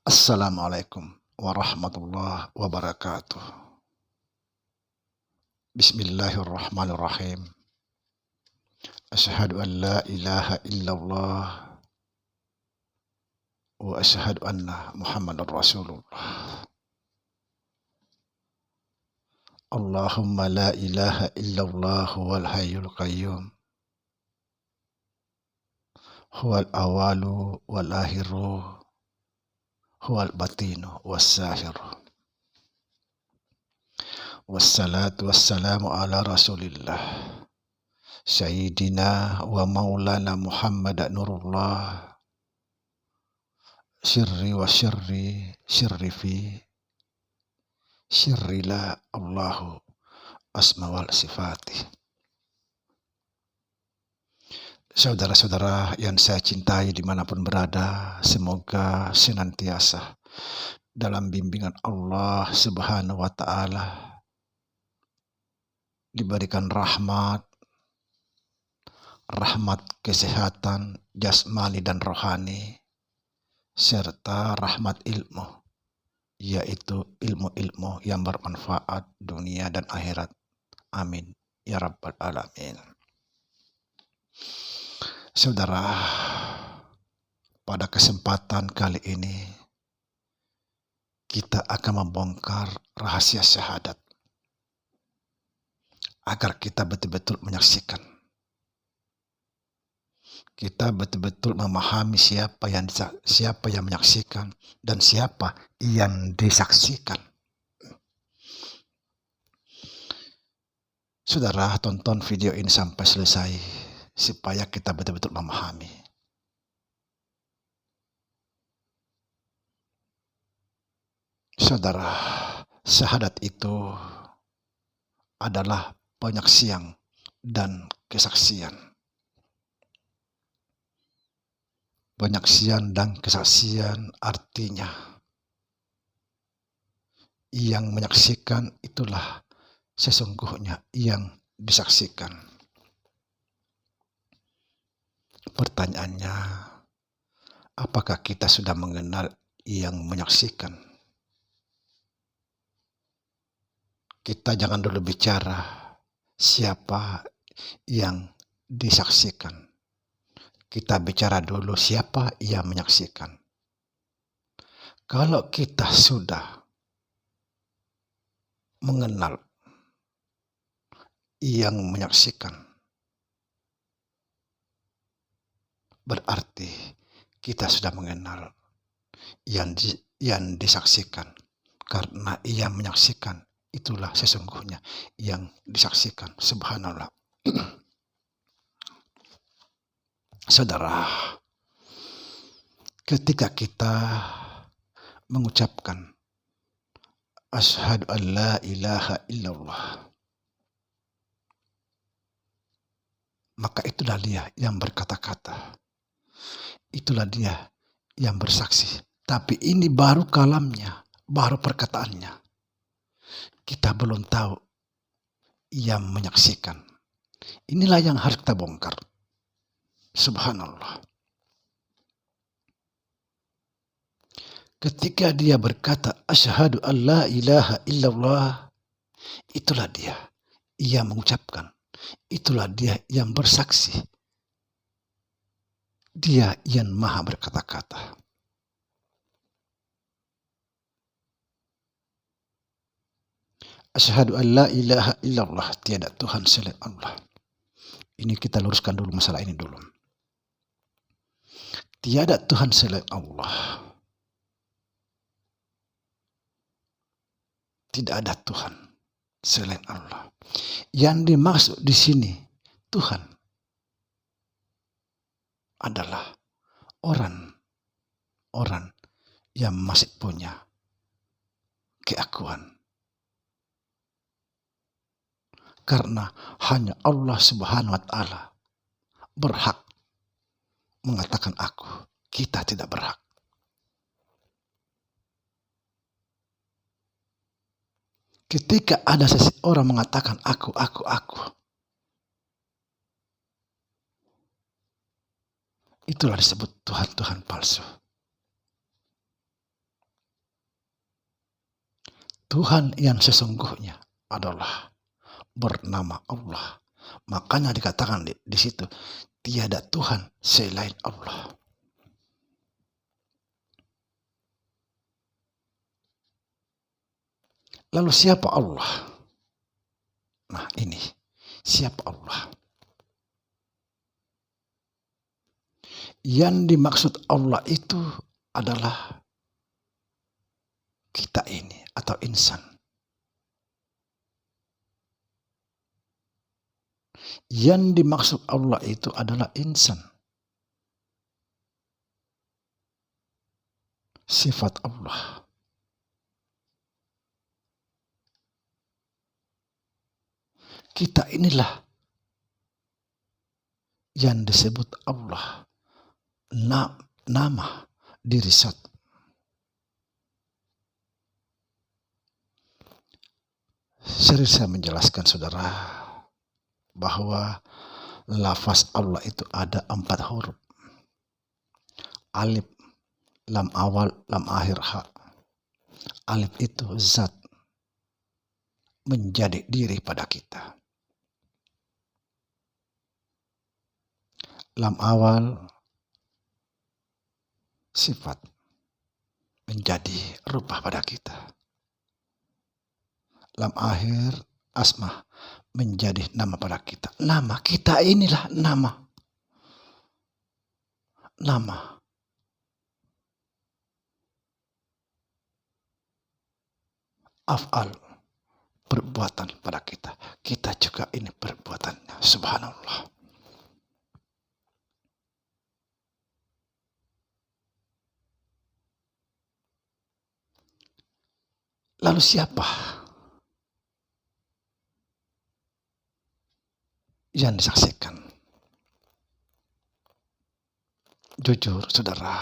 Assalamualaikum warahmatullahi wabarakatuh. Bismillahirrahmanirrahim. Asyhadu an la ilaha illallah wa asyhadu anna Muhammadar Rasulullah. Allahumma la ilaha illallah wal hayyul qayyum. Huwal awalu wal akhiru. Huwal batinu was sahiru. Wassalatu wassalamu ala Rasulillah. Sayyidina wa maulana Muhammad Nurullah. Sirri wa sirri fi sirri la Allahu asma wal sifati. Saudara-saudara yang saya cintai dimanapun berada, semoga senantiasa dalam bimbingan Allah Subhanahu wa ta'ala, diberikan rahmat kesehatan jasmani dan rohani, serta rahmat ilmu, yaitu ilmu-ilmu yang bermanfaat dunia dan akhirat. Amin ya rabbal alamin. Saudara, pada kesempatan kali ini kita akan membongkar rahasia syahadat agar kita betul-betul menyaksikan, kita betul-betul memahami siapa yang menyaksikan dan siapa yang disaksikan. Saudara, tonton video ini sampai selesai supaya kita betul-betul memahami. Saudara, syahadat itu adalah penyaksian dan kesaksian. Penyaksian dan kesaksian artinya yang menyaksikan itulah sesungguhnya yang disaksikan. Pertanyaannya, apakah kita sudah mengenal yang menyaksikan? Kita jangan dulu bicara siapa yang disaksikan. Kita bicara dulu siapa yang menyaksikan. Kalau kita sudah mengenal yang menyaksikan, berarti kita sudah mengenal yang disaksikan. Karena yang menyaksikan itulah sesungguhnya yang disaksikan. Subhanallah. Saudara, ketika kita mengucapkan asyhadu an la ilaha illallah, maka itulah dia yang berkata-kata, itulah dia yang bersaksi. Tapi ini baru kalamnya, baru perkataannya. Kita belum tahu yang menyaksikan. Inilah yang harus kita bongkar. Subhanallah. Ketika dia berkata asyhadu an la ilaha illallah, itulah dia yang mengucapkan, itulah dia yang bersaksi, dia yang maha berkata-kata. Asyhadu an la ilaha illallah, tiada Tuhan selain Allah. Ini kita luruskan dulu masalah ini dulu. Tiada Tuhan selain Allah. Tidak ada Tuhan selain Allah. Yang dimaksud di sini Tuhan adalah orang yang masih punya keakuan. Karena hanya Allah Subhanahu wa ta'ala berhak mengatakan aku. Kita tidak berhak. Ketika ada seseorang mengatakan aku, itulah disebut Tuhan-Tuhan palsu. Tuhan yang sesungguhnya adalah bernama Allah. Makanya dikatakan di situ, tiada Tuhan selain Allah. Lalu siapa Allah? Nah ini, siapa Allah? Yang dimaksud Allah itu adalah kita ini atau insan. Yang dimaksud Allah itu adalah insan. Sifat Allah. Kita inilah yang disebut Allah. Nama diri satu. Sering saya menjelaskan saudara bahwa lafaz Allah itu ada 4 huruf. Alif, lam awal, lam akhir, ha. Alif itu zat, menjadi diri pada kita. Lam awal, sifat, menjadi rupa pada kita. Lam akhir, asma, menjadi nama pada kita. Nama kita inilah nama. Nama. Af'al, perbuatan pada kita. Kita juga ini perbuatannya. Subhanallah. Lalu siapa yang disaksikan? Jujur saudara,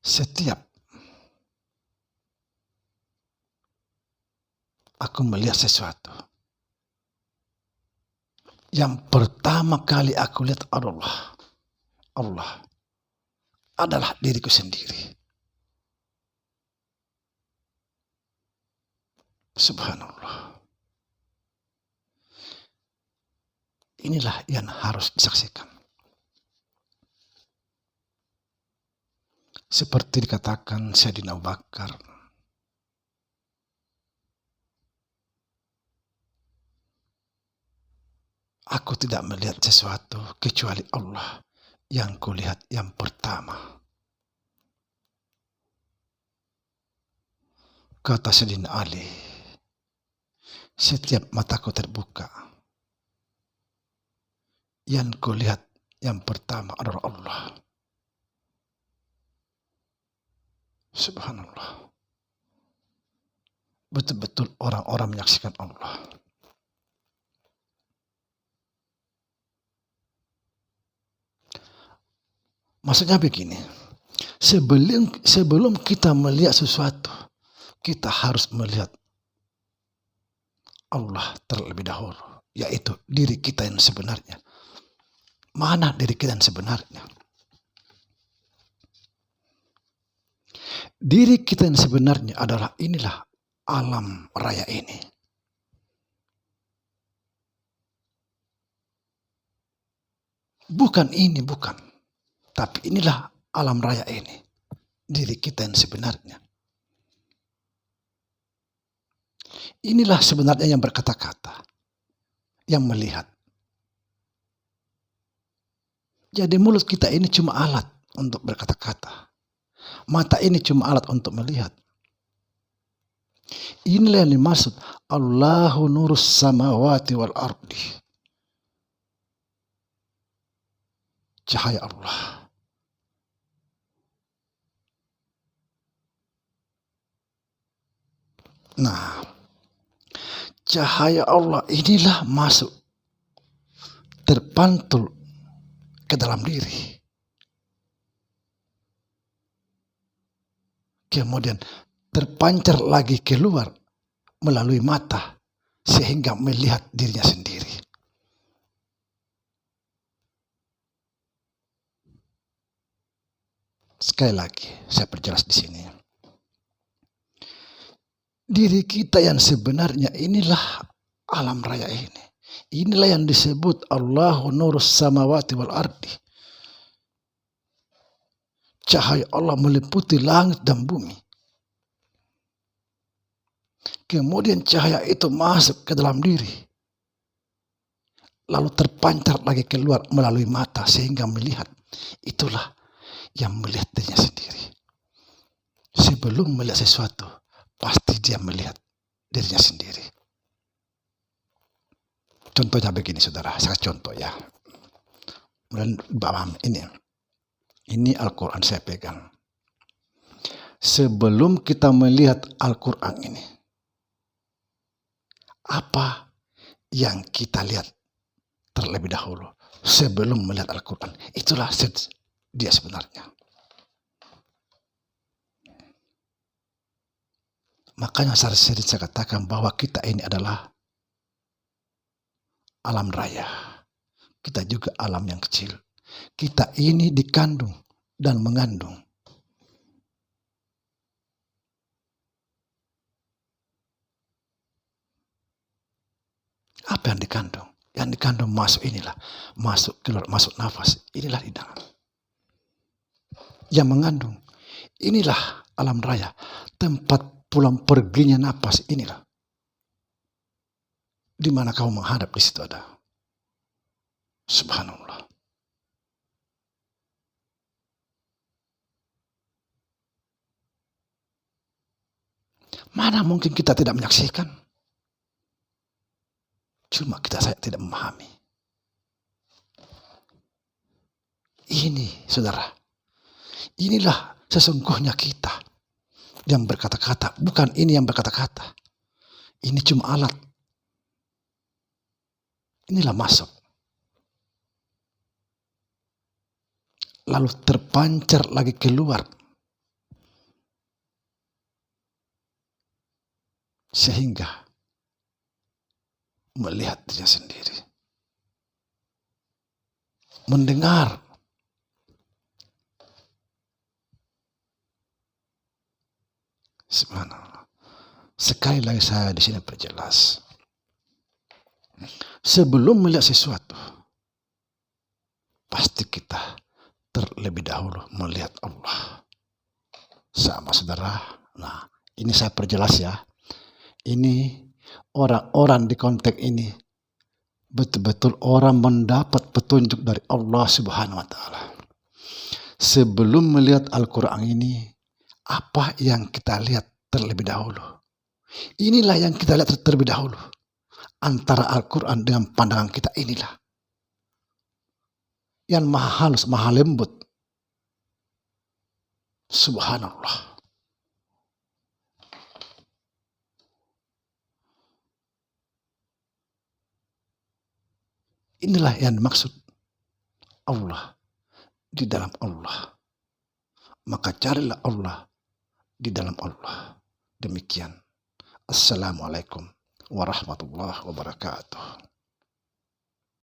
setiap aku melihat sesuatu, yang pertama kali aku lihat adalah Allah, adalah diriku sendiri. Subhanallah. Inilah yang harus disaksikan. Seperti dikatakan Sayyidina Abu Bakar, aku tidak melihat sesuatu kecuali Allah yang kulihat yang pertama. Kata Sayyidina Ali, setiap mataku terbuka, yang kulihat yang pertama adalah Allah. Subhanallah. Betul-betul orang-orang menyaksikan Allah. Maksudnya begini, sebelum kita melihat sesuatu, kita harus melihat Allah terlebih dahulu, yaitu diri kita yang sebenarnya. Mana diri kita yang sebenarnya? Diri kita yang sebenarnya adalah inilah alam raya ini. Bukan ini, bukan. Tapi inilah alam raya ini. Diri kita yang sebenarnya. Inilah sebenarnya yang berkata-kata, yang melihat. Jadi mulut kita ini cuma alat untuk berkata-kata. Mata ini cuma alat untuk melihat. Inilah yang dimaksud Allahu nurus samawati wal ardi. Cahaya Allah. Nah, cahaya Allah inilah masuk, terpantul ke dalam diri. Kemudian terpancar lagi keluar melalui mata sehingga melihat dirinya sendiri. Sekali lagi saya perjelas di sini. Diri kita yang sebenarnya inilah alam raya ini. Inilah yang disebut Allahu nurus samawati wal ardi. Cahaya Allah meliputi langit dan bumi. Kemudian cahaya itu masuk ke dalam diri. Lalu terpancar lagi keluar melalui mata sehingga melihat. Itulah yang melihat dirinya sendiri. Sebelum melihat sesuatu, pasti dia melihat dirinya sendiri. Contohnya begini saudara, saya contoh ya. Kemudian paham ini. Ini Al-Quran saya pegang. Sebelum kita melihat Al-Quran ini, apa yang kita lihat terlebih dahulu sebelum melihat Al-Quran? Itulah dia sebenarnya. Makanya sering saya katakan bahwa kita ini adalah alam raya. Kita juga alam yang kecil. Kita ini dikandung dan mengandung. Apa yang dikandung? Yang dikandung masuk inilah. Masuk keluar, masuk nafas. Inilah di dalam. Yang mengandung. Inilah alam raya. Tempat pulang perginya nafas inilah. Di mana kau menghadap di situ ada. Subhanallah. Mana mungkin kita tidak menyaksikan? Cuma saya tidak memahami. Ini saudara. Inilah sesungguhnya kita yang berkata-kata. Bukan ini yang berkata-kata. Ini cuma alat. Inilah masuk. Lalu terpancar lagi keluar. Sehingga melihat dirinya sendiri. Mendengar. Subhanallah. Sekali lagi saya di sini perjelas. Sebelum melihat sesuatu, pasti kita terlebih dahulu melihat Allah. Sama saudara. Nah, ini saya perjelas ya. Ini orang-orang di konteks ini betul-betul orang mendapat petunjuk dari Allah Subhanahu wa taala. Sebelum melihat Al-Quran ini, apa yang kita lihat terlebih dahulu? Inilah yang kita lihat terlebih dahulu. Antara Al-Quran dengan pandangan kita inilah. Yang maha halus, maha lembut. Subhanallah. Inilah yang dimaksud Allah di dalam Allah. Maka carilah Allah di dalam Allah. Demikian. Assalamualaikum warahmatullahi wabarakatuh.